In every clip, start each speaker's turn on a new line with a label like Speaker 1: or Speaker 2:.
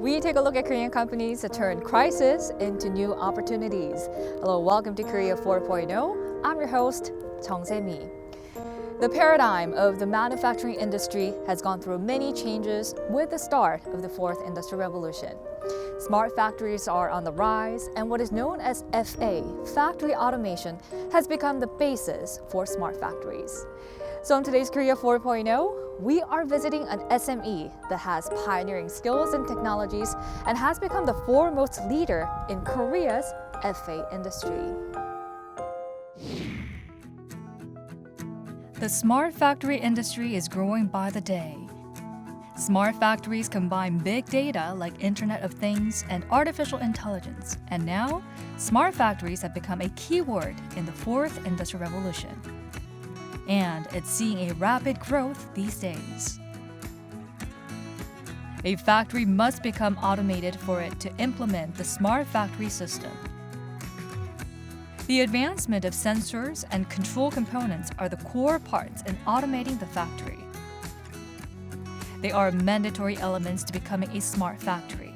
Speaker 1: We take a look at Korean companies that turn crisis into new opportunities. Hello, welcome to Korea 4.0. I'm your host, Chung Se-mi. The paradigm of the manufacturing industry has gone through many changes with the start of the fourth industrial revolution. Smart factories are on the rise, and what is known as FA, factory automation, has become the basis for smart factories. So in today's Korea 4.0, we are visiting an SME that has pioneering skills and technologies and has become the foremost leader in Korea's FA industry. The smart factory industry is growing by the day. Smart factories combine big data like Internet of Things and artificial intelligence. And now, smart factories have become a keyword in the fourth industrial revolution. And it's seeing a rapid growth these days. A factory must become automated for it to implement the smart factory system. The advancement of sensors and control components are the core parts in automating the factory. They are mandatory elements to becoming a smart factory.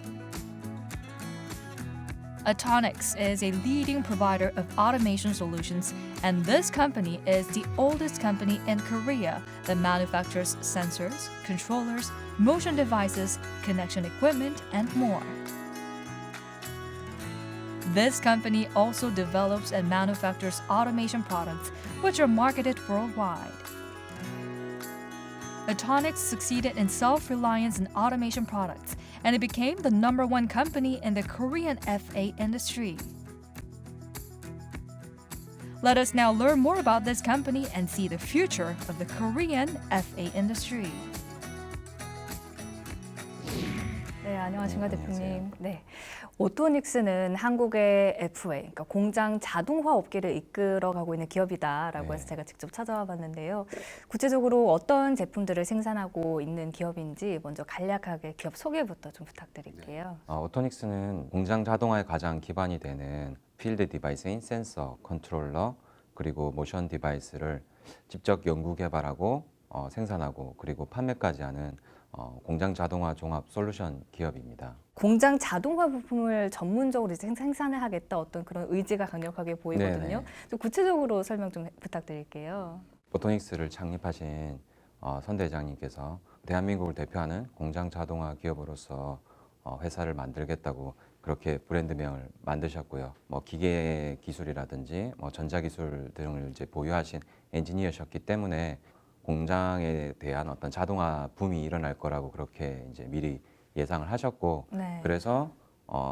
Speaker 1: Atonix is a leading provider of automation solutions, and this company is the oldest company in Korea that manufactures sensors, controllers, motion devices, connection equipment, and more. This company also develops and manufactures automation products which are marketed worldwide. Atonix succeeded in self-reliance in automation products, and it became the #1 company in the Korean FA industry. Let us now learn more about this company and see the future of the Korean FA industry.
Speaker 2: 네, 안녕하십니까
Speaker 3: 네,
Speaker 2: 대표님.
Speaker 3: 안녕하세요.
Speaker 2: 네, 오토닉스는 한국의 FA, 그러니까 공장 자동화 업계를 이끌어가고 있는 기업이다라고
Speaker 3: 네.
Speaker 2: 해서 제가 직접 찾아와 봤는데요. 구체적으로 어떤 제품들을 생산하고 있는 기업인지 먼저 간략하게 기업 소개부터 좀 부탁드릴게요.
Speaker 3: 오토닉스는 공장 자동화의 가장 기반이 되는 필드 디바이스인 센서, 컨트롤러, 그리고 모션 디바이스를 직접 연구 개발하고 생산하고 그리고 판매까지 하는 공장 자동화 종합 솔루션 기업입니다.
Speaker 2: 공장 자동화 부품을 전문적으로 이제 생산을 하겠다 어떤 그런 의지가 강력하게 보이거든요.
Speaker 3: 네네.
Speaker 2: 좀 구체적으로 설명 좀 부탁드릴게요.
Speaker 3: 오토닉스를 창립하신 선 대장님께서 대한민국을 대표하는 공장 자동화 기업으로서 회사를 만들겠다고 그렇게 브랜드명을 만드셨고요. 기계 기술이라든지 전자기술 등을 이제 보유하신 엔지니어셨기 때문에 공장에 대한 어떤 자동화 붐이 일어날 거라고 그렇게 이제 미리 예상을 하셨고,
Speaker 2: 네.
Speaker 3: 그래서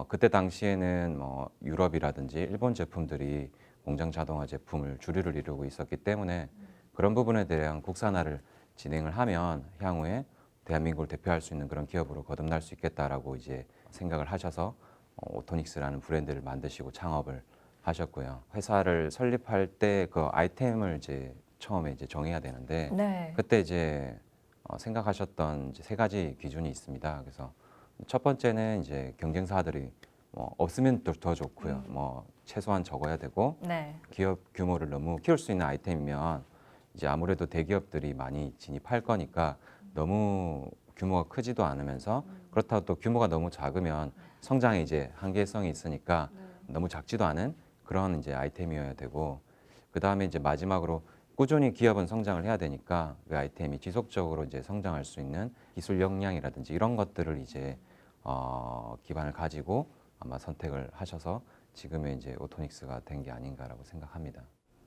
Speaker 3: 그때 당시에는 유럽이라든지 일본 제품들이 공장 자동화 제품을 주류를 이루고 있었기 때문에 그런 부분에 대한 국산화를 진행을 하면 향후에 대한민국을 대표할 수 있는 그런 기업으로 거듭날 수 있겠다라고 이제 생각을 하셔서 오토닉스라는 브랜드를 만드시고 창업을 하셨고요. 회사를 설립할 때 그 아이템을 이제 처음에 이제 정해야 되는데
Speaker 2: 네.
Speaker 3: 그때 이제 생각하셨던 이제 3가지 기준이 있습니다. 그래서 첫 번째는 이제 경쟁사들이 없으면 더 좋고요. 최소한 적어야 되고
Speaker 2: 네.
Speaker 3: 기업 규모를 너무 키울 수 있는 아이템이면 이제 아무래도 대기업들이 많이 진입할 거니까 너무 규모가 크지도 않으면서 그렇다고 또 규모가 너무 작으면 성장에 이제 한계성이 있으니까 너무 작지도 않은 그런 이제 아이템이어야 되고, 그 다음에 이제 마지막으로 꾸준히 기업은 성장을 해야 되니까 그 아이템이 지속적으로 이제 성장할 수 있는 기술 역량이라든지 이런 것들을 이제 기반을 가지고 아마 선택을 하셔서 지금의 이제 오토닉스가 된 게 아닌가라고 생각합니다.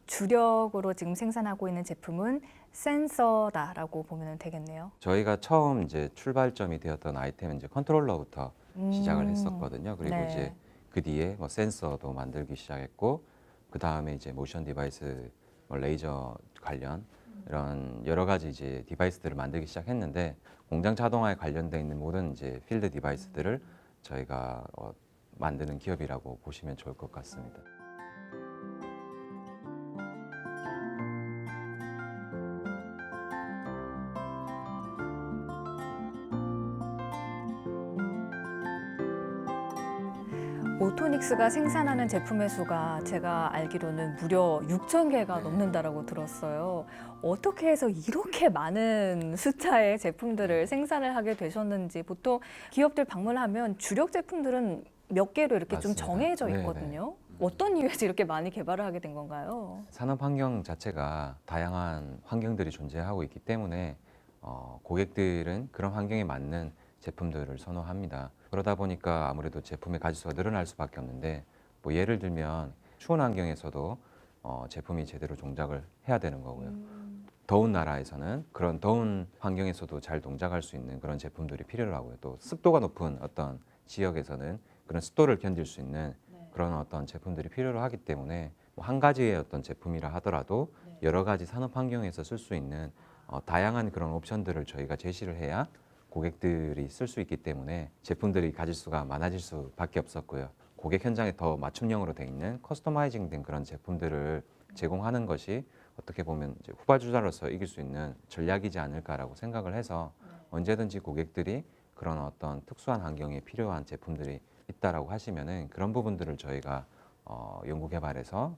Speaker 2: 주력으로 지금 생산하고 있는 제품은 센서다라고 보면 되겠네요.
Speaker 3: 저희가 처음 이제 출발점이 되었던 아이템은 이제 컨트롤러부터 시작을 했었거든요. 그리고
Speaker 2: 네.
Speaker 3: 이제 그 뒤에 센서도 만들기 시작했고, 그 다음에 이제 모션 디바이스, 레이저 관련 이런 여러 가지 이제 디바이스들을 만들기 시작했는데, 공장 자동화에 관련돼 있는 모든 이제 필드 디바이스들을 저희가 만드는 기업이라고 보시면 좋을 것 같습니다.
Speaker 2: 오토닉스가 생산하는 제품의 수가 제가 알기로는 무려 6천 개가 넘는다라고 들었어요. 어떻게 해서 이렇게 많은 숫자의 제품들을 생산을 하게 되셨는지. 보통 기업들 방문하면 주력 제품들은 몇 개로 이렇게 좀
Speaker 3: 맞습니다.
Speaker 2: 정해져
Speaker 3: 네네.
Speaker 2: 있거든요. 어떤 이유에서 이렇게 많이 개발을 하게 된 건가요?
Speaker 3: 산업 환경 자체가 다양한 환경들이 존재하고 있기 때문에 고객들은 그런 환경에 맞는 제품들을 선호합니다. 그러다 보니까 아무래도 제품의 가짓수가 늘어날 수밖에 없는데, 뭐 예를 들면 추운 환경에서도 제품이 제대로 동작을 해야 되는 거고요. 더운 나라에서는 그런 더운 환경에서도 잘 동작할 수 있는 그런 제품들이 필요로 하고요. 또 습도가 높은 어떤 지역에서는 그런 습도를 견딜 수 있는 그런 어떤 제품들이 필요로 하기 때문에 뭐한 가지의 어떤 제품이라 하더라도 여러 가지 산업 환경에서 쓸 수 있는 다양한 그런 옵션들을 저희가 제시를 해야 고객들이 쓸 수 있기 때문에 제품들이 가짓수가 많아질 수밖에 없었고요. 고객 현장에 더 맞춤형으로 돼 있는 커스터마이징 된 그런 제품들을 제공하는 것이 어떻게 보면 이제 후발주자로서 이길 수 있는 전략이지 않을까라고 생각을 해서 언제든지 고객들이 그런 어떤 특수한 환경에 필요한 제품들이 있다라고 하시면은 그런 부분들을 저희가 연구개발해서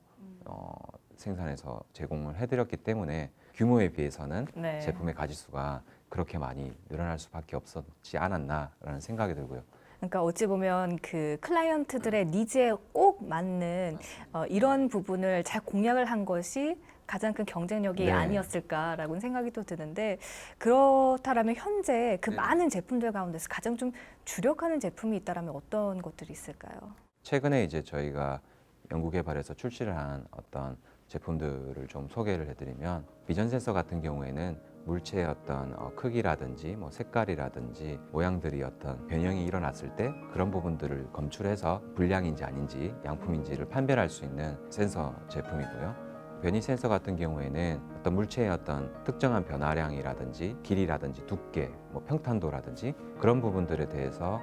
Speaker 3: 생산해서 제공을 해드렸기 때문에 규모에 비해서는
Speaker 2: 네.
Speaker 3: 제품의 가짓수가 그렇게 많이 늘어날 수밖에 없었지 않았나라는 생각이 들고요.
Speaker 2: 그러니까 어찌 보면 그 클라이언트들의 니즈에 꼭 맞는 이런 부분을 잘 공략을 한 것이 가장 큰 경쟁력이
Speaker 3: 네.
Speaker 2: 아니었을까라고 생각이 또 드는데, 그렇다라면 현재 그
Speaker 3: 네.
Speaker 2: 많은 제품들 가운데서 가장 좀 주력하는 제품이 있다라면 어떤 것들이 있을까요?
Speaker 3: 최근에 이제 저희가 연구개발해서 출시를 한 어떤 제품들을 좀 소개를 해드리면, 비전 센서 같은 경우에는 물체의 어떤 크기라든지 뭐 색깔이라든지 모양들이 어떤 변형이 일어났을 때 그런 부분들을 검출해서 불량인지 아닌지 양품인지를 판별할 수 있는 센서 제품이고요. 변이 센서 같은 경우에는 어떤 물체의 어떤 특정한 변화량이라든지 길이라든지 두께, 뭐 평탄도라든지 그런 부분들에 대해서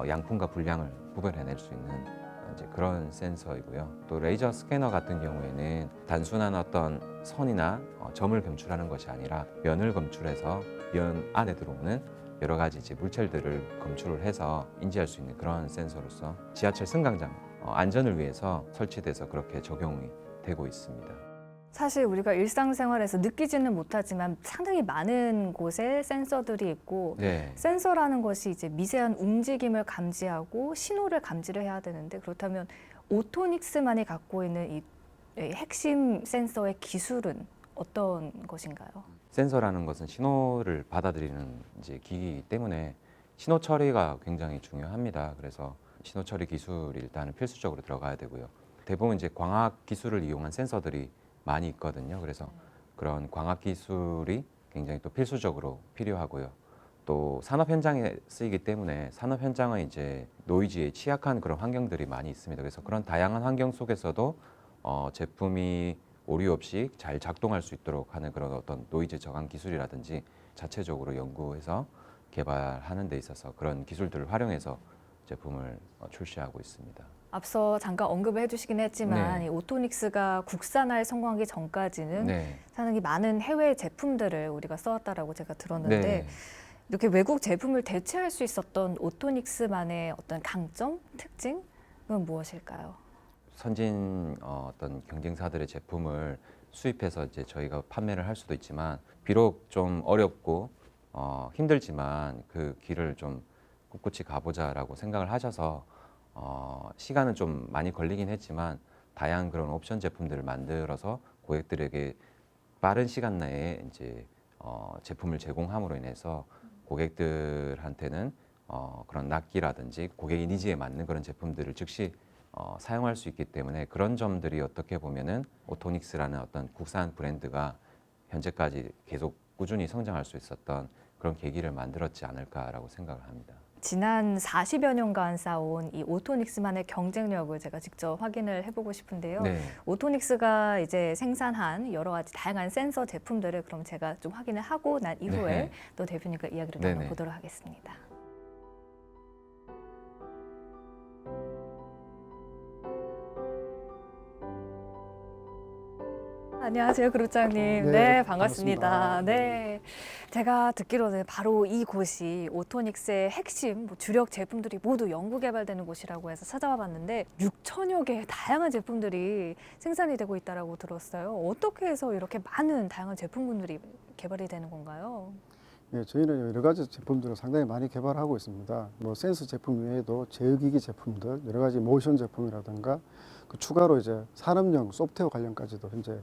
Speaker 3: 양품과 불량을 구별해낼 수 있는 이제 그런 센서이고요. 또 레이저 스캐너 같은 경우에는 단순한 어떤 선이나 점을 검출하는 것이 아니라 면을 검출해서 면 안에 들어오는 여러 가지 이제 물체들을 검출을 해서 인지할 수 있는 그런 센서로서 지하철 승강장 안전을 위해서 설치돼서 그렇게 적용이 되고 있습니다.
Speaker 2: 사실 우리가 일상생활에서 느끼지는 못하지만 상당히 많은 곳에 센서들이 있고,
Speaker 3: 네.
Speaker 2: 센서라는 것이 이제 미세한 움직임을 감지하고 신호를 감지를 해야 되는데, 그렇다면 오토닉스만이 갖고 있는 이 핵심 센서의 기술은 어떤 것인가요?
Speaker 3: 센서라는 것은 신호를 받아들이는 이제 기기이기 때문에 신호 처리가 굉장히 중요합니다. 그래서 신호 처리 기술이 일단은 필수적으로 들어가야 되고요. 대부분 이제 광학 기술을 이용한 센서들이 많이 있거든요. 그래서 그런 광학 기술이 굉장히 또 필수적으로 필요하고요. 또 산업 현장에 쓰이기 때문에 산업 현장은 이제 노이즈에 취약한 그런 환경들이 많이 있습니다. 그래서 그런 다양한 환경 속에서도 제품이 오류 없이 잘 작동할 수 있도록 하는 그런 어떤 노이즈 저감 기술이라든지 자체적으로 연구해서 개발하는 데 있어서 그런 기술들을 활용해서 제품을 출시하고 있습니다.
Speaker 2: 앞서 잠깐 언급을 해주시긴 했지만
Speaker 3: 네.
Speaker 2: 이 오토닉스가 국산화에 성공하기 전까지는
Speaker 3: 네.
Speaker 2: 상당히 많은 해외 제품들을 우리가 써왔다라고 제가 들었는데,
Speaker 3: 네.
Speaker 2: 이렇게 외국 제품을 대체할 수 있었던 오토닉스만의 어떤 강점, 특징은 무엇일까요?
Speaker 3: 선진 어떤 경쟁사들의 제품을 수입해서 이제 저희가 판매를 할 수도 있지만, 비록 좀 어렵고 힘들지만 그 길을 좀 꿋꿋이 가보자라고 생각을 하셔서 시간은 좀 많이 걸리긴 했지만 다양한 그런 옵션 제품들을 만들어서 고객들에게 빠른 시간 내에 이제 제품을 제공함으로 인해서 고객들한테는 그런 납기라든지 고객의 니즈에 맞는 그런 제품들을 즉시 사용할 수 있기 때문에, 그런 점들이 어떻게 보면은 오토닉스라는 어떤 국산 브랜드가 현재까지 계속 꾸준히 성장할 수 있었던 그런 계기를 만들었지 않을까라고 생각을 합니다.
Speaker 2: 지난 40여 년간 쌓아온 이 오토닉스만의 경쟁력을 제가 직접 확인을 해보고 싶은데요.
Speaker 3: 네.
Speaker 2: 오토닉스가 이제 생산한 여러 가지 다양한 센서 제품들을 그럼 제가 좀 확인을 하고 난 이후에
Speaker 3: 네.
Speaker 2: 또 대표님과 이야기를
Speaker 3: 네네.
Speaker 2: 나눠보도록 하겠습니다. 안녕하세요, 그룹장님.
Speaker 4: 네,
Speaker 2: 네, 반갑습니다.
Speaker 4: 반갑습니다.
Speaker 2: 네. 제가 듣기로는 바로 이곳이 오토닉스의 핵심 주력 제품들이 모두 연구 개발되는 곳이라고 해서 찾아와 봤는데 6천여 개의 다양한 제품들이 생산이 되고 있다고 들었어요. 어떻게 해서 이렇게 많은 다양한 제품군들이 개발이 되는 건가요?
Speaker 4: 네, 저희는 여러 가지 제품들을 상당히 많이 개발하고 있습니다. 뭐 센서 제품 외에도 제어기기 제품들, 여러 가지 모션 제품이라든가 그 추가로 이제 산업용 소프트웨어 관련까지도 현재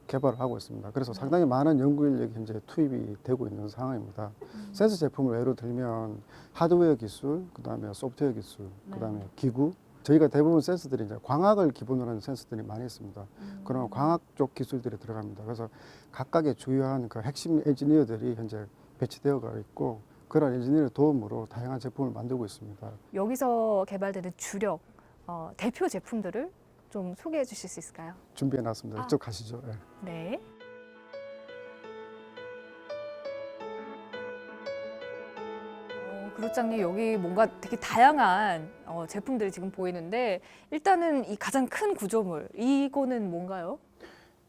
Speaker 4: 개발을 하고 있습니다. 그래서 상당히 많은 연구 인력이 현재 투입이 되고 있는 상황입니다. 센서 제품을 예로 들면 하드웨어 기술, 그다음에 소프트웨어 기술, 그다음에 기구. 저희가 대부분 센서들이 이제 광학을 기본으로 하는 센서들이 많이 있습니다. 그런 광학 쪽 기술들이 들어갑니다. 그래서 각각의 주요한 그 핵심 엔지니어들이 현재 배치되어 가 있고 그런 엔지니어의 도움으로 다양한 제품을 만들고 있습니다.
Speaker 2: 여기서 개발되는 주력 대표 제품들을 좀 소개해 주실 수 있을까요?
Speaker 4: 준비해 놨습니다. 이쪽 가시죠. 예.
Speaker 2: 네. 그룹장님 여기 뭔가 되게 다양한 제품들이 지금 보이는데 일단은 이 가장 큰 구조물 이거는 뭔가요?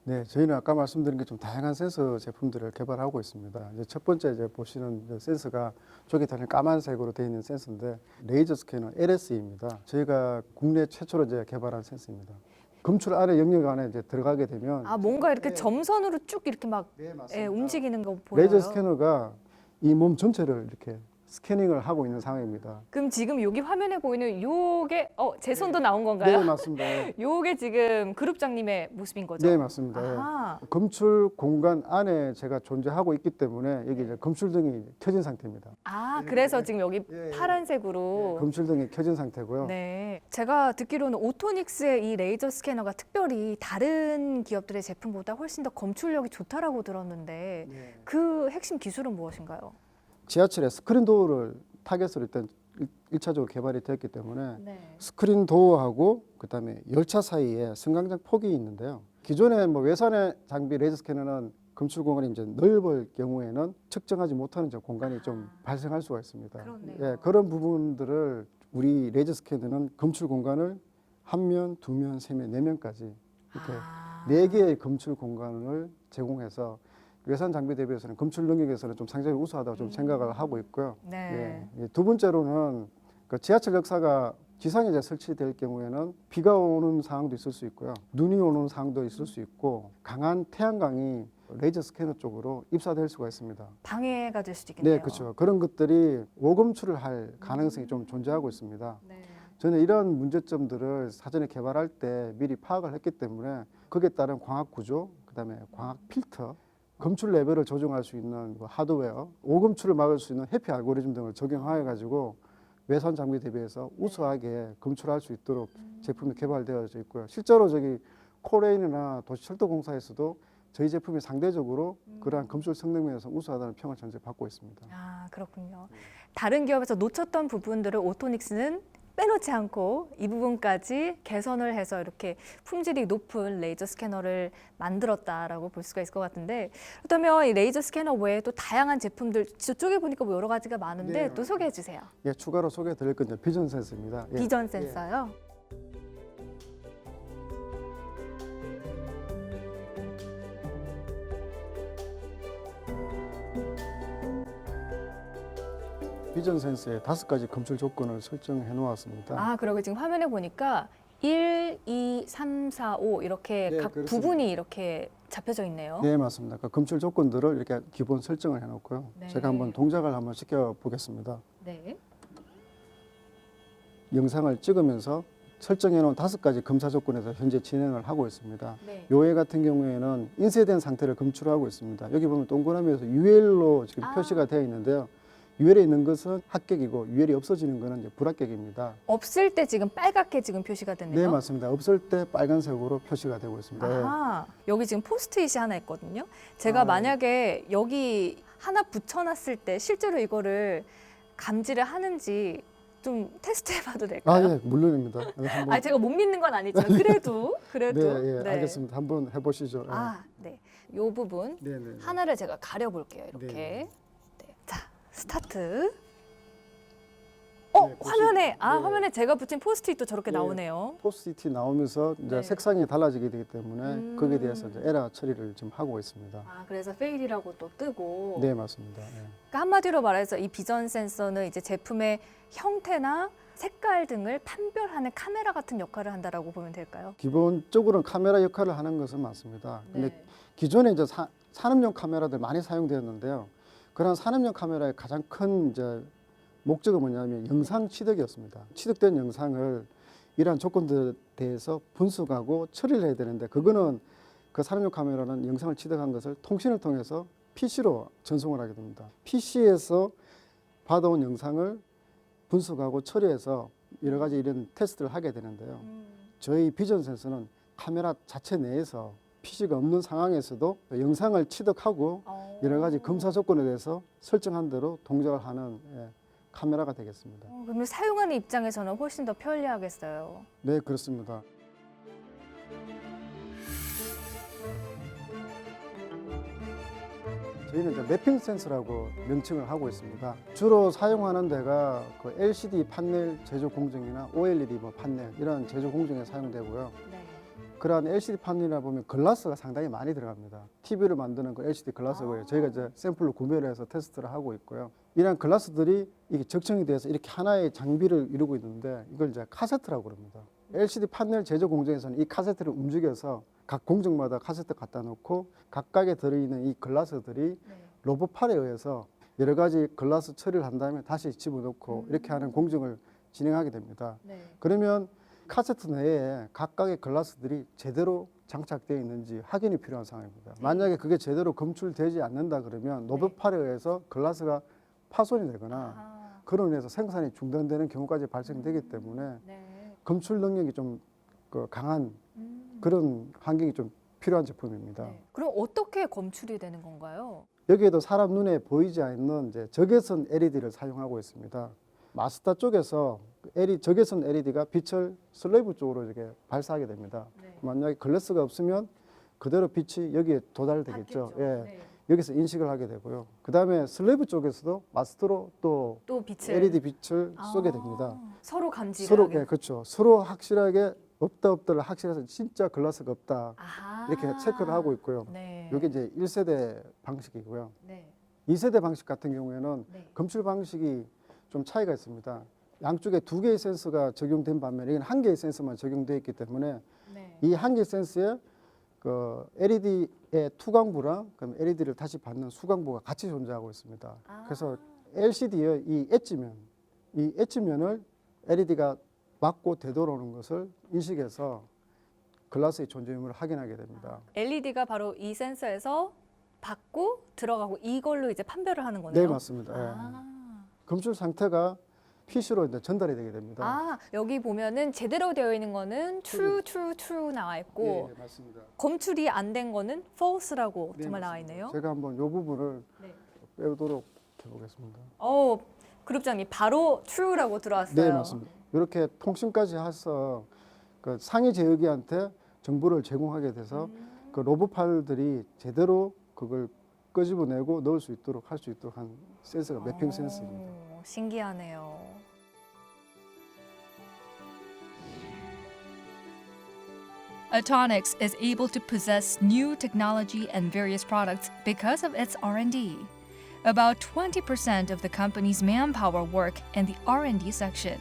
Speaker 4: 네, 저희는 아까 말씀드린 게 좀 다양한 센서 제품들을 개발하고 있습니다. 이제 첫 번째 이제 보시는 이제 센서가 쪽에 다른 까만색으로 되어 있는 센서인데 레이저 스캐너 LSE입니다. 저희가 국내 최초로 이제 개발한 센서입니다. 검출 아래 영역 안에 이제 들어가게 되면
Speaker 2: 뭔가 이렇게 점선으로 쭉 이렇게 막
Speaker 4: 네, 맞습니다.
Speaker 2: 움직이는 거 보여요.
Speaker 4: 레이저 스캐너가 이 몸 전체를 이렇게 스캐닝을 하고 있는 상황입니다.
Speaker 2: 그럼 지금 여기 화면에 보이는 요게 제 손도 나온 건가요?
Speaker 4: 네, 맞습니다.
Speaker 2: 요게 지금 그룹장님의 모습인 거죠?
Speaker 4: 네, 맞습니다.
Speaker 2: 아하.
Speaker 4: 예. 검출 공간 안에 제가 존재하고 있기 때문에 여기 이제 검출등이 켜진 상태입니다.
Speaker 2: 그래서 지금 여기
Speaker 4: 예, 예.
Speaker 2: 파란색으로
Speaker 4: 검출등이 켜진 상태고요.
Speaker 2: 네. 제가 듣기로는 오토닉스의 이 레이저 스캐너가 특별히 다른 기업들의 제품보다 훨씬 더 검출력이 좋다라고 들었는데
Speaker 4: 네.
Speaker 2: 그 핵심 기술은 무엇인가요?
Speaker 4: 지하철에 스크린 도어를 타겟으로 일단 1차적으로 개발이 되었기 때문에
Speaker 2: 네.
Speaker 4: 스크린 도어하고 그다음에 열차 사이에 승강장 폭이 있는데요. 기존의 뭐 외선의 장비 레이저 스캐너는 검출 공간이 이제 넓을 경우에는 측정하지 못하는 이제 공간이 좀 발생할 수가 있습니다.
Speaker 2: 그렇네요.
Speaker 4: 예, 그런 부분들을 우리 레이저 스캐너는 검출 공간을 한 면, 두 면, 세 면, 네 면까지 이렇게 네 개의 검출 공간을 제공해서 외산 장비 대비해서는 검출 능력에서는 좀 상당히 우수하다고 좀 생각을 하고 있고요.
Speaker 2: 네.
Speaker 4: 예. 두 번째로는 그 지하철 역사가 지상에 이제 설치될 경우에는 비가 오는 상황도 있을 수 있고요. 눈이 오는 상황도 있을 수 있고 강한 태양광이 레이저 스캐너 쪽으로 입사될 수가 있습니다.
Speaker 2: 방해가 될 수도 있겠네요.
Speaker 4: 네, 그렇죠. 그런 것들이 오검출을 할 가능성이 좀 존재하고 있습니다.
Speaker 2: 네.
Speaker 4: 저는 이런 문제점들을 사전에 개발할 때 미리 파악을 했기 때문에 거기에 따른 광학 구조, 그다음에 광학 필터, 검출 레벨을 조정할 수 있는 하드웨어, 오검출을 막을 수 있는 해피 알고리즘 등을 적용하여 가지고 외선 장비 대비해서 우수하게 검출할 수 있도록 제품이 개발되어져 있고요. 실제로 저기 코레인이나 도시철도공사에서도 저희 제품이 상대적으로 그러한 검출 성능 면에서 우수하다는 평을 전제 받고 있습니다.
Speaker 2: 그렇군요. 다른 기업에서 놓쳤던 부분들을 오토닉스는 빼놓지 않고 이 부분까지 개선을 해서 이렇게 품질이 높은 레이저 스캐너를 만들었다라고 볼 수가 있을 것 같은데 그렇다면 이 레이저 스캐너 외에 또 다양한 제품들 저쪽에 보니까 뭐 여러 가지가 많은데
Speaker 4: 네.
Speaker 2: 또 소개해 주세요.
Speaker 4: 예, 추가로 소개해 드릴 건 이제 비전 센서입니다. 예.
Speaker 2: 비전 센서요.
Speaker 4: 비전 센서에 5가지 검출 조건을 설정해 놓았습니다.
Speaker 2: 그리고 지금 화면에 보니까 1, 2, 3, 4, 5 이렇게
Speaker 4: 네,
Speaker 2: 각
Speaker 4: 그렇습니다.
Speaker 2: 부분이 이렇게 잡혀져 있네요.
Speaker 4: 네, 맞습니다. 그 검출 조건들을 이렇게 기본 설정을 해 놓고요.
Speaker 2: 네.
Speaker 4: 제가 한번 동작을 한번 시켜 보겠습니다.
Speaker 2: 네.
Speaker 4: 영상을 찍으면서 설정해 놓은 5가지 검사 조건에서 현재 진행을 하고 있습니다.
Speaker 2: 네.
Speaker 4: 요애 같은 경우에는 인쇄된 상태를 검출하고 있습니다. 여기 보면 동그라미에서 UL로 지금 표시가 되어 있는데요. UL에 있는 것은 합격이고 UL이 없어지는 것은 이제 불합격입니다.
Speaker 2: 없을 때 지금 빨갛게 지금 표시가 됐네요.
Speaker 4: 네, 맞습니다. 없을 때 빨간색으로 표시가 되고 있습니다.
Speaker 2: 여기 지금 포스트잇이 하나 있거든요. 제가 만약에 여기 하나 붙여놨을 때 실제로 이거를 감지를 하는지 좀 테스트해봐도 될까요?
Speaker 4: 예, 물론입니다. 한번.
Speaker 2: 제가 못 믿는 건 아니지만 그래도
Speaker 4: 네, 예,
Speaker 2: 네.
Speaker 4: 알겠습니다. 한번 해보시죠.
Speaker 2: 네. 요 부분
Speaker 4: 네, 네.
Speaker 2: 하나를 제가 가려볼게요. 이렇게.
Speaker 4: 네.
Speaker 2: 네. 자, 스타트.
Speaker 4: 네,
Speaker 2: 화면에 화면에
Speaker 4: 네.
Speaker 2: 화면에 제가 붙인 포스트잇도 저렇게
Speaker 4: 네.
Speaker 2: 나오네요.
Speaker 4: 포스트잇이 나오면서 이제
Speaker 2: 네.
Speaker 4: 색상이 달라지게 되기 때문에 거기에 대해서 이제 에러 처리를 지금 하고 있습니다.
Speaker 2: 아, 그래서 페일이라고 또 뜨고.
Speaker 4: 네, 맞습니다. 예.
Speaker 2: 그러니까 한마디로 말해서 이 비전 센서는 이제 제품의 형태나 색깔 등을 판별하는 카메라 같은 역할을 한다라고 보면 될까요?
Speaker 4: 기본적으로는 카메라 역할을 하는 것은 맞습니다. 근데
Speaker 2: 네.
Speaker 4: 기존에 이제 산업용 카메라들 많이 사용되었는데요. 그런 산업용 카메라의 가장 큰 이제 목적은 뭐냐면 영상 취득이었습니다. 취득된 영상을 이러한 조건들에 대해서 분석하고 처리를 해야 되는데 그거는 그 산업용 카메라는 영상을 취득한 것을 통신을 통해서 PC로 전송을 하게 됩니다. PC에서 받아온 영상을 분석하고 처리해서 여러 가지 이런 테스트를 하게 되는데요. 저희 비전 센서는 카메라 자체 내에서 PC가 없는 상황에서도 영상을 취득하고 여러 가지 검사 조건에 대해서 설정한 대로 동작을 하는 카메라가 되겠습니다.
Speaker 2: 그러면 사용하는 입장에서는 훨씬 더 편리하겠어요.
Speaker 4: 네, 그렇습니다. 저희는 이제 매핑 센서라고 명칭을 하고 있습니다. 주로 사용하는 데가 그 LCD 판넬 제조 공정이나 OLED 판넬 이런 제조 공정에 사용되고요.
Speaker 2: 네.
Speaker 4: 그러한 LCD 판넬이라 보면 글라스가 상당히 많이 들어갑니다. TV를 만드는 그 LCD 글라스고요. 저희가 이제 샘플로 구매를 해서 테스트를 하고 있고요. 이러한 글라스들이 이게 적층이 돼서 이렇게 하나의 장비를 이루고 있는데 이걸 이제 카세트라고 그럽니다. LCD 판넬 제조 공정에서는 이 카세트를 움직여서 각 공정마다 카세트 갖다 놓고 각각에 들어있는 이 글라스들이 로봇팔에 의해서 여러 가지 글라스 처리를 한 다음에 다시 집어넣고 이렇게 하는 공정을 진행하게 됩니다.
Speaker 2: 네.
Speaker 4: 그러면 카세트 내에 각각의 글라스들이 제대로 장착되어 있는지 확인이 필요한 상황입니다. 만약에 그게 제대로 검출되지 않는다 그러면 로봇팔에 의해서 글라스가 파손이 되거나 그로 인해서 생산이 중단되는 경우까지 발생되기 때문에
Speaker 2: 네.
Speaker 4: 검출 능력이 좀 강한 그런 환경이 좀 필요한 제품입니다.
Speaker 2: 네. 그럼 어떻게 검출이 되는 건가요?
Speaker 4: 여기에도 사람 눈에 보이지 않는 이제 적외선 LED를 사용하고 있습니다. 마스터 쪽에서 적외선 LED가 빛을 슬레이브 쪽으로 이렇게 발사하게 됩니다.
Speaker 2: 네.
Speaker 4: 만약에 글래스가 없으면 그대로 빛이 여기에 도달되겠죠. 예.
Speaker 2: 네.
Speaker 4: 여기서 인식을 하게 되고요. 그 다음에 슬레이브 쪽에서도 마스터로 또
Speaker 2: 또 빛을
Speaker 4: LED 빛을 쏘게 됩니다.
Speaker 2: 서로 감지를
Speaker 4: 서로,
Speaker 2: 하게.
Speaker 4: 예, 그렇죠. 서로 확실하게 없다를 확실해서 진짜 글라스가 없다
Speaker 2: 아하.
Speaker 4: 이렇게 체크를 하고 있고요.
Speaker 2: 네.
Speaker 4: 이게 이제 1세대 방식이고요.
Speaker 2: 네.
Speaker 4: 2세대 방식 같은 경우에는
Speaker 2: 네.
Speaker 4: 검출 방식이 좀 차이가 있습니다. 양쪽에 두 개의 센서가 적용된 반면에 이건 한 개의 센서만 적용되어 있기 때문에
Speaker 2: 네.
Speaker 4: 이 한 개의 센서에 그 LED의 투광부랑 그럼 LED를 다시 받는 수광부가 같이 존재하고 있습니다.
Speaker 2: 아.
Speaker 4: 그래서 LCD의 이 엣지면을 LED가 맞고 되돌아오는 것을 인식해서 글라스의 존재 유무를 확인하게 됩니다.
Speaker 2: LED가 바로 이 센서에서 받고 들어가고 이걸로 이제 판별을 하는 거네요.
Speaker 4: 네, 맞습니다. 예.
Speaker 2: 아.
Speaker 4: 검출 상태가 PC로 이제 전달이 되게 됩니다.
Speaker 2: 아, 여기 보면은 제대로 되어 있는 거는 true, true, true 나와 있고
Speaker 4: 네, 맞습니다.
Speaker 2: 검출이 안 된 거는 false라고
Speaker 4: 네,
Speaker 2: 정말 나와
Speaker 4: 맞습니다.
Speaker 2: 있네요.
Speaker 4: 제가 한번 이 부분을
Speaker 2: 네.
Speaker 4: 빼도록 해보겠습니다.
Speaker 2: 그룹장님 바로 true라고 들어왔어요.
Speaker 4: 네, 맞습니다. 이렇게 통신까지 해서 그 상위 제어기한테 정보를 제공하게 돼서 그 로봇팔들이 제대로 그걸 끄집어내고 넣을 수 있도록 할 수 있도록 한 센서가 매핑 센서입니다.
Speaker 2: 신기하네요.
Speaker 1: Atonix is able to possess new technology and various products because of its R&D. About 20% of the company's manpower work in the R&D section.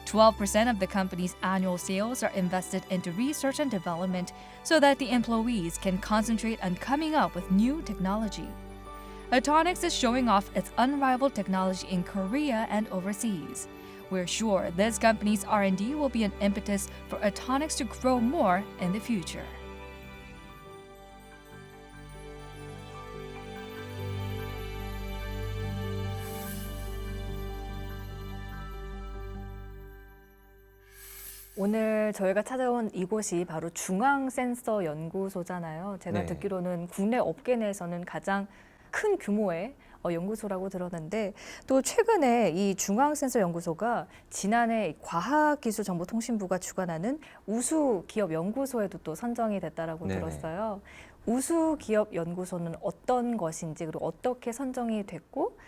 Speaker 1: 12% of the company's annual sales are invested into research and development so that the employees can concentrate on coming up with new technology. Atonix is showing off its unrivaled technology in Korea and overseas. We're sure this company's R&D will be an impetus for Atonix to grow more in the future.
Speaker 2: 오늘 저희가 찾아온 이곳이 바로 중앙센서 연구소잖아요. 제가
Speaker 3: 네.
Speaker 2: 듣기로는 국내 업계 내에서는 가장 큰 규모의 연구소라고 들었는데 또 최근에 이 중앙센서 연구소가 지난해 과학기술정보통신부가 주관하는 우수기업 연구소에도 또 선정이 됐다라고
Speaker 3: 네네.
Speaker 2: 들었어요. 우수기업 연구소는 어떤 것인지 그리고 어떻게 선정이 됐고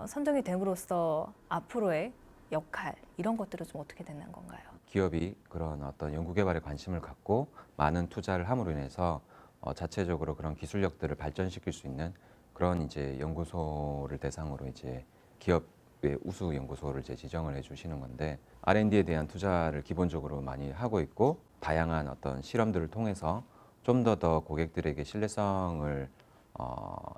Speaker 2: 선정이 됨으로써 앞으로의 역할 이런 것들은 좀 어떻게 되는 건가요?
Speaker 3: 기업이 그런 어떤 연구개발에 관심을 갖고 많은 투자를 함으로 인해서 자체적으로 그런 기술력들을 발전시킬 수 있는 그런 이제 연구소를 대상으로 이제 기업의 우수 연구소를 이제 지정을 해주시는 건데 R&D에 대한 투자를 기본적으로 많이 하고 있고 다양한 어떤 실험들을 통해서 좀 더 고객들에게 신뢰성을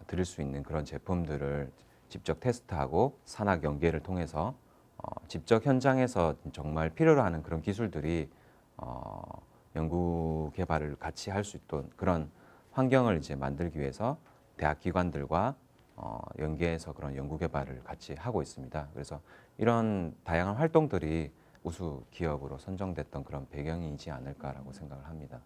Speaker 3: 드릴 수 있는 그런 제품들을 직접 테스트하고 산학 연계를 통해서 직접 현장에서 정말 필요로 하는 그런 기술들이 연구 개발을 같이 할 수 있던 그런 환경을 이제 만들기 위해서 대학 기관들과 연계해서 그런 연구 개발을 같이 하고 있습니다. 그래서 이런 다양한 활동들이 우수 기업으로 선정됐던 그런 배경이지 않을까라고 생각을 합니다.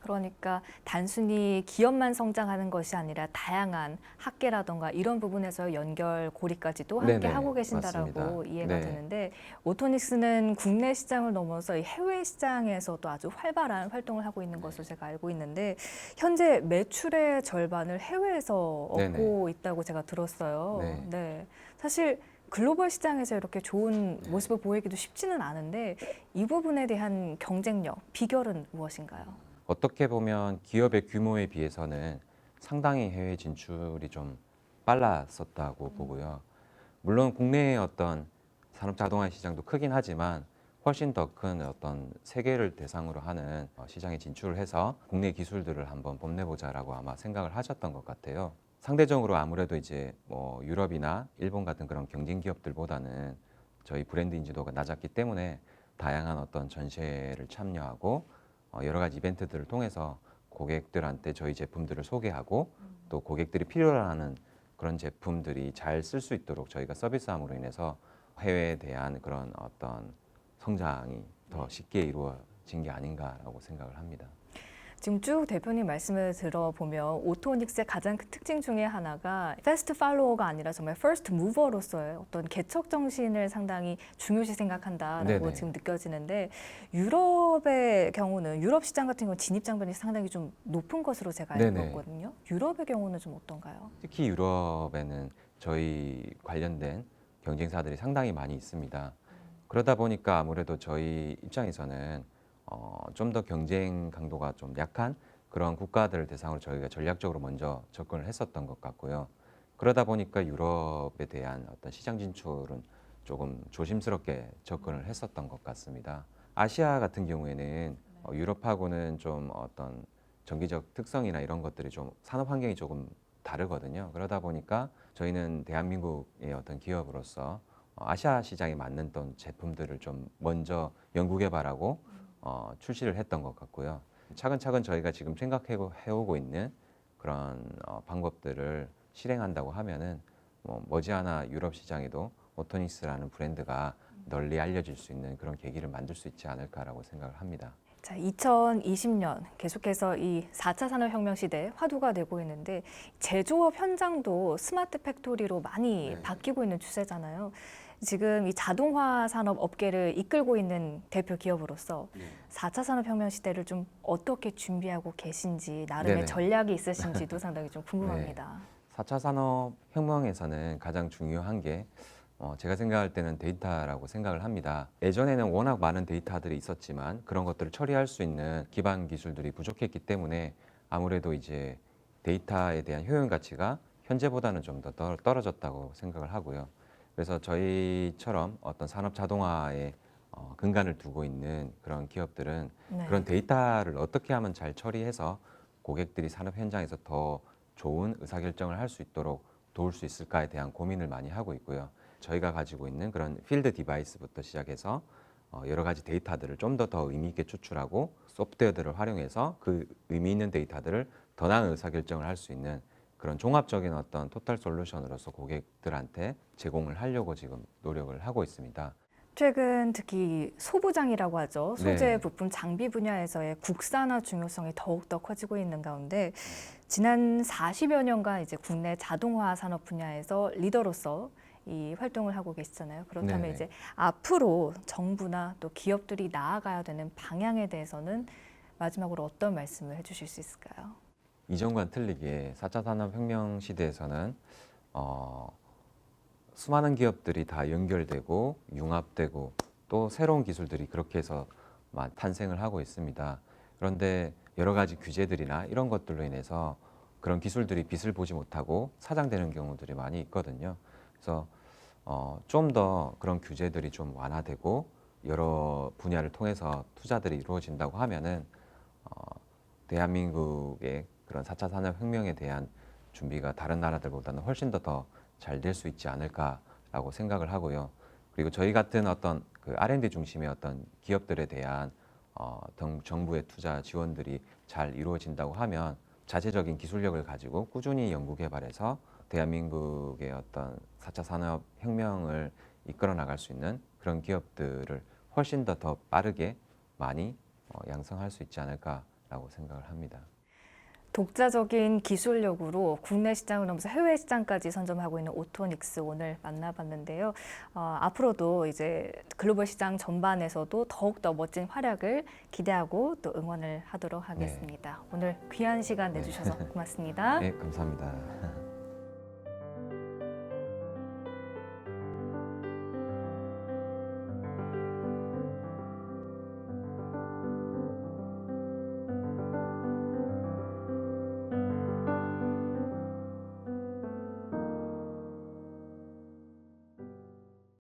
Speaker 2: 그러니까 단순히 기업만 성장하는 것이 아니라 다양한 학계라던가 이런 부분에서 연결고리까지도 함께
Speaker 3: 네네,
Speaker 2: 하고 계신다라고
Speaker 3: 맞습니다.
Speaker 2: 이해가
Speaker 3: 네.
Speaker 2: 되는데 오토닉스는 국내 시장을 넘어서 이 해외 시장에서도 아주 활발한 활동을 하고 있는 것으로 제가 알고 있는데 현재 매출의 절반을 해외에서 얻고
Speaker 3: 네네.
Speaker 2: 있다고 제가 들었어요.
Speaker 3: 네.
Speaker 2: 네. 사실 글로벌 시장에서 이렇게 좋은 모습을 보이기도 쉽지는 않은데 이 부분에 대한 경쟁력, 비결은 무엇인가요?
Speaker 3: 어떻게 보면 기업의 규모에 비해서는 상당히 해외 진출이 좀 빨랐었다고 보고요. 물론 국내의 어떤 산업 자동화 시장도 크긴 하지만 훨씬 더 큰 어떤 세계를 대상으로 하는 시장에 진출을 해서 국내 기술들을 한번 뽐내보자라고 아마 생각을 하셨던 것 같아요. 상대적으로 아무래도 이제 뭐 유럽이나 일본 같은 그런 경쟁 기업들보다는 저희 브랜드 인지도가 낮았기 때문에 다양한 어떤 전시회를 참여하고 여러 가지 이벤트들을 통해서 고객들한테 저희 제품들을 소개하고 또 고객들이 필요로 하는 그런 제품들이 잘 쓸 수 있도록 저희가 서비스함으로 인해서 해외에 대한 그런 어떤 성장이 더 쉽게 이루어진 게 아닌가라고 생각을 합니다.
Speaker 2: 지금 쭉 대표님 말씀을 들어보면 오토닉스의 가장 큰 특징 중에 하나가 패스트 팔로워가 아니라 정말 퍼스트 무버로서의 어떤 개척 정신을 상당히 중요시 생각한다라고
Speaker 3: 네네.
Speaker 2: 지금 느껴지는데 유럽의 경우는 유럽 시장 같은 경우는 진입 장벽이 상당히 좀 높은 것으로 제가 알고
Speaker 3: 네네.
Speaker 2: 있거든요. 유럽의 경우는 좀 어떤가요?
Speaker 3: 특히 유럽에는 저희 관련된 경쟁사들이 상당히 많이 있습니다. 그러다 보니까 아무래도 저희 입장에서는 좀 더 경쟁 강도가 좀 약한 그런 국가들을 대상으로 저희가 전략적으로 먼저 접근을 했었던 것 같고요. 그러다 보니까 유럽에 대한 어떤 시장 진출은 조금 조심스럽게 접근을 했었던 것 같습니다. 아시아 같은 경우에는 유럽하고는 좀 어떤 정기적 특성이나 이런 것들이 좀 산업 환경이 조금 다르거든요. 그러다 보니까 저희는 대한민국의 어떤 기업으로서 아시아 시장에 맞는 또 제품들을 좀 먼저 연구 개발하고 출시를 했던 것 같고요. 차근차근 저희가 지금 생각해오고 있는 그런 방법들을 실행한다고 하면은 머지않아 유럽 시장에도 오토닉스라는 브랜드가 널리 알려질 수 있는 그런 계기를 만들 수 있지 않을까라고 생각을 합니다.
Speaker 2: 자, 2020년 계속해서 이 4차 산업혁명 시대에 화두가 되고 있는데 제조업 현장도 스마트 팩토리로 많이
Speaker 3: 네.
Speaker 2: 바뀌고 있는 추세잖아요. 지금 이 자동화 산업 업계를 이끌고 있는 대표 기업으로서 4차 산업혁명 시대를 좀 어떻게 준비하고 계신지 나름의
Speaker 3: 네네.
Speaker 2: 전략이 있으신지도 상당히 좀 궁금합니다.
Speaker 3: 4차 산업혁명에서는 가장 중요한 게 제가 생각할 때는 데이터라고 생각을 합니다. 예전에는 워낙 많은 데이터들이 있었지만 그런 것들을 처리할 수 있는 기반 기술들이 부족했기 때문에 아무래도 이제 데이터에 대한 효용 가치가 현재보다는 좀 더 떨어졌다고 생각을 하고요. 그래서 저희처럼 어떤 산업 자동화에 근간을 두고 있는 그런 기업들은
Speaker 2: 네.
Speaker 3: 그런 데이터를 어떻게 하면 잘 처리해서 고객들이 산업 현장에서 더 좋은 의사결정을 할 수 있도록 도울 수 있을까에 대한 고민을 많이 하고 있고요. 저희가 가지고 있는 그런 필드 디바이스부터 시작해서 여러 가지 데이터들을 좀 더 의미 있게 추출하고 소프트웨어들을 활용해서 그 의미 있는 데이터들을 더 나은 의사결정을 할 수 있는 그런 종합적인 어떤 토탈 솔루션으로서 고객들한테 제공을 하려고 지금 노력을 하고 있습니다.
Speaker 2: 최근 특히 소부장이라고 하죠. 소재,
Speaker 3: 네.
Speaker 2: 부품, 장비 분야에서의 국산화 중요성이 더욱더 커지고 있는 가운데 지난 40여 년간 이제 국내 자동화 산업 분야에서 리더로서 이 활동을 하고 계시잖아요. 그렇다면
Speaker 3: 네네.
Speaker 2: 이제 앞으로 정부나 또 기업들이 나아가야 되는 방향에 대해서는 마지막으로 어떤 말씀을 해주실 수 있을까요?
Speaker 3: 이전과는 틀리게 4차 산업혁명 시대에서는 수많은 기업들이 다 연결되고 융합되고 또 새로운 기술들이 그렇게 해서 탄생을 하고 있습니다. 그런데 여러 가지 규제들이나 이런 것들로 인해서 그런 기술들이 빛을 보지 못하고 사장되는 경우들이 많이 있거든요. 그래서 좀 더 그런 규제들이 좀 완화되고 여러 분야를 통해서 투자들이 이루어진다고 하면은 대한민국의 그런 4차 산업혁명에 대한 준비가 다른 나라들보다는 훨씬 더 잘 될 수 있지 않을까라고 생각을 하고요. 그리고 저희 같은 어떤 그 R&D 중심의 어떤 기업들에 대한 정부의 투자 지원들이 잘 이루어진다고 하면 자체적인 기술력을 가지고 꾸준히 연구 개발해서 대한민국의 어떤 4차 산업혁명을 이끌어 나갈 수 있는 그런 기업들을 훨씬 더 빠르게 많이 양성할 수 있지 않을까라고 생각을 합니다.
Speaker 2: 독자적인 기술력으로 국내 시장을 넘어서 해외 시장까지 선점하고 있는 오토닉스 오늘 만나봤는데요. 앞으로도 이제 글로벌 시장 전반에서도 더욱더 멋진 활약을 기대하고 또 응원을 하도록 하겠습니다. 오늘 귀한 시간 내주셔서 고맙습니다.
Speaker 3: 네, 감사합니다.